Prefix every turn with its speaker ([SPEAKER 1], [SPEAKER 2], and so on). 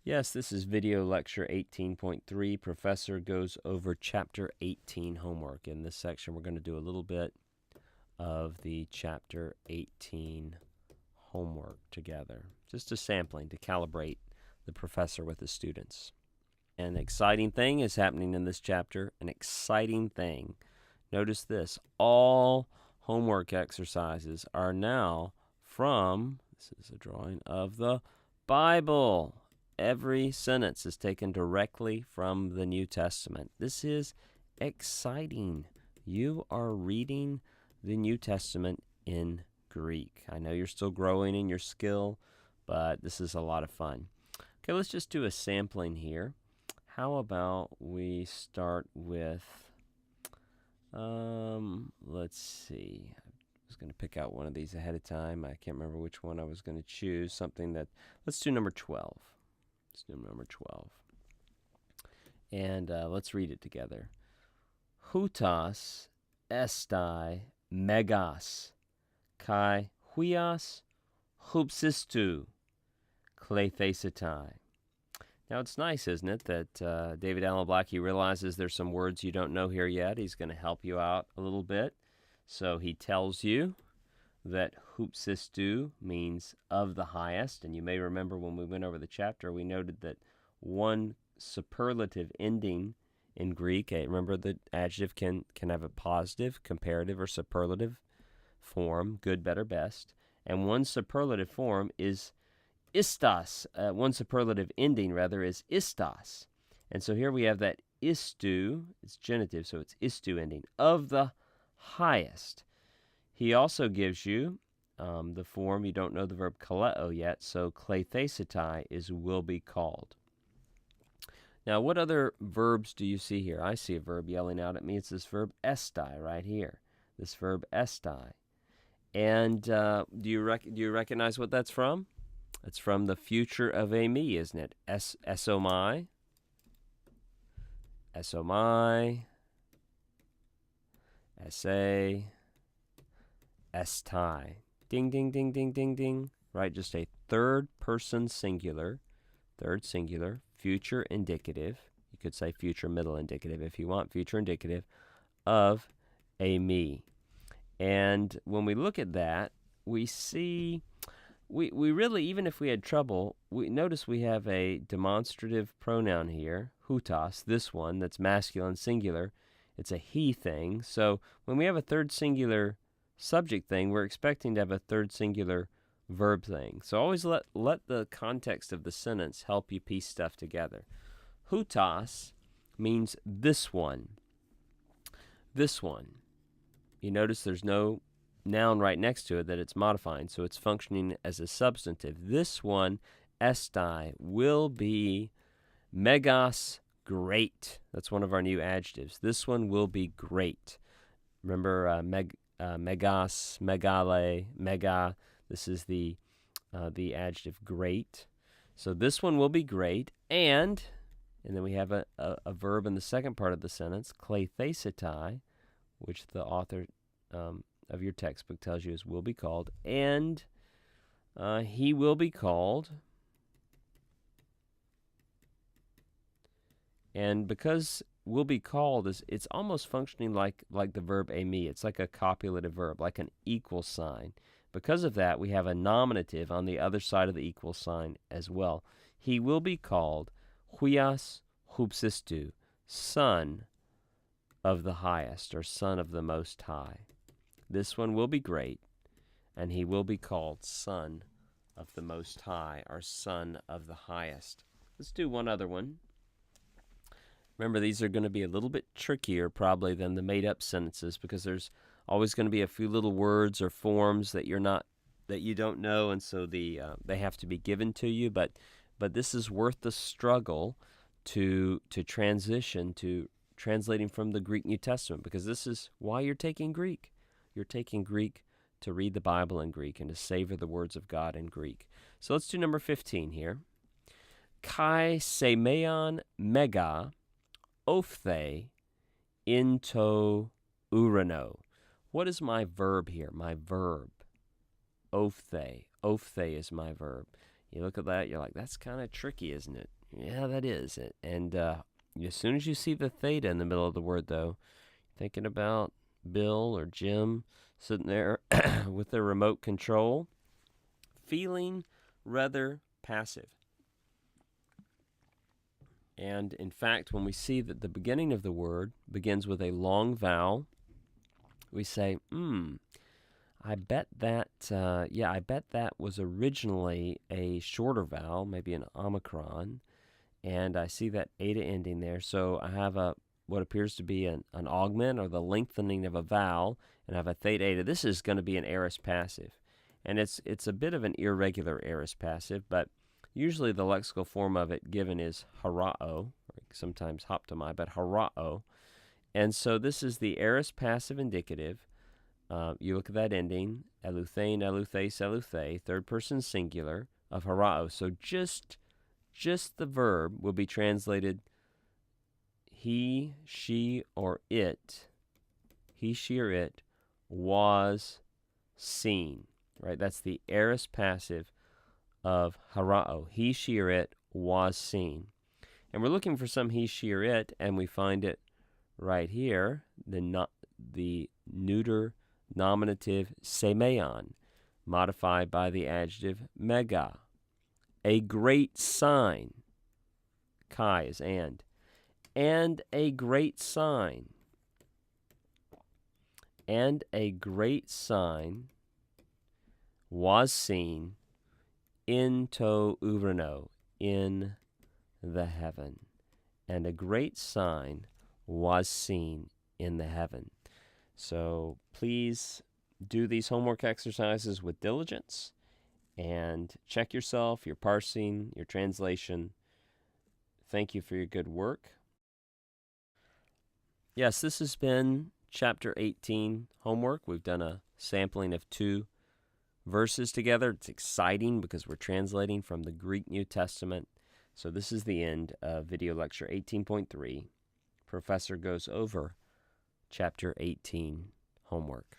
[SPEAKER 1] Yes, this is video lecture 18.3. Professor goes over chapter 18 homework. In this section, we're going to do a little bit of the chapter 18 homework together. Just a sampling to calibrate the professor with the students. An exciting thing is happening in this chapter. An exciting thing. Notice this. All homework exercises are now from, this is a drawing of the Bible. Every sentence is taken directly from the New Testament. This is exciting. You are reading the New Testament in Greek. I know you're still growing in your skill, but this is a lot of fun. Okay, let's just do a sampling here. How about we start with, let's see. I was going to pick out one of these ahead of time. I can't remember which one I was going to choose. Let's do number 12. Let's do number 12. And let's read it together. Houtos estai megas, kai huios hupsistu klethesetai. Now, it's nice, isn't it, that David Allen Blackie realizes there's some words you don't know here yet. He's going to help you out a little bit. So he tells you that hupsistu means of the highest. And you may remember when we went over the chapter, we noted that one superlative ending in Greek, remember the adjective can have a positive, comparative, or superlative form, good, better, best. And one superlative form is istos. One superlative ending, rather, is istos. And so here we have that istu, it's genitive, so it's istu ending, of the highest. He also gives you the form, you don't know the verb kaleo yet, so klethesetai is will be called. Now, what other verbs do you see here? I see a verb yelling out at me. It's this verb estai right here, this verb estai. And do you recognize what that's from? It's from the future of me, isn't it? Esomai, esomai, esse, estai. Ding, ding, ding, ding, ding, ding. Right, just a third singular, future indicative. You could say future middle indicative if you want, future indicative of a me. And when we look at that, we see, we really, even if we had trouble, we notice we have a demonstrative pronoun here, houtos, this one that's masculine singular. It's a he thing. So when we have a third singular subject thing, we're expecting to have a third singular verb thing. So always let the context of the sentence help you piece stuff together. Houtos means this one. This one. You notice there's no noun right next to it, that it's modifying, so it's functioning as a substantive. This one, estai, will be megas, great. That's one of our new adjectives. This one will be great. Remember megas, megale, mega. This is the adjective great. So this one will be great. And then we have a verb in the second part of the sentence, klethesetai, which the author of your textbook tells you is will be called. And he will be called. And because will be called, it's almost functioning like the verb me. It's like a copulative verb, like an equal sign. Because of that, we have a nominative on the other side of the equal sign as well. He will be called huios hupsistu, son of the highest, or son of the most high. This one will be great, and he will be called son of the most high, or son of the highest. Let's do one other one. Remember, these are going to be a little bit trickier probably than the made-up sentences, because there's always going to be a few little words or forms that you don't know, and so they have to be given to you. But this is worth the struggle to transition to translating from the Greek New Testament, because this is why you're taking Greek. You're taking Greek to read the Bible in Greek and to savor the words of God in Greek. So let's do number 15 here. Kai semeon mega ophthe into urano. What is my verb here? My verb. Ophthe. Ophthe is my verb. You look at that, you're like, that's kind of tricky, isn't it? Yeah, that is it. And as soon as you see the theta in the middle of the word, though, thinking about Bill or Jim sitting there with their remote control, feeling rather passive. And in fact, when we see that the beginning of the word begins with a long vowel, we say, I bet that, I bet that was originally a shorter vowel, maybe an omicron, and I see that eta ending there. So I have what appears to be an augment, or the lengthening of a vowel, and I have a theta eta. This is going to be an aorist passive, and it's a bit of an irregular aorist passive, but usually the lexical form of it given is harao, or sometimes hoptomai, but harao. And so this is the aorist passive indicative. You look at that ending, eluthein, eluthes, eluthe, third person singular of harao. So just the verb will be translated he, she, or it. He, she, or it was seen. Right? That's the aorist passive of harao. He, she, or it was seen. And we're looking for some he, she, or it, and we find it right here, the neuter nominative semeion, modified by the adjective mega. A great sign, kai is and a great sign. And a great sign was seen in to uvrano, in the heaven. And a great sign was seen in the heaven. So please do these homework exercises with diligence and check yourself, your parsing, your translation. Thank you for your good work. Yes, this has been Chapter 18 homework. We've done a sampling of 2 verses together. It's exciting because we're translating from the Greek New Testament. So this is the end of video lecture 18.3. Professor goes over Chapter 18 homework.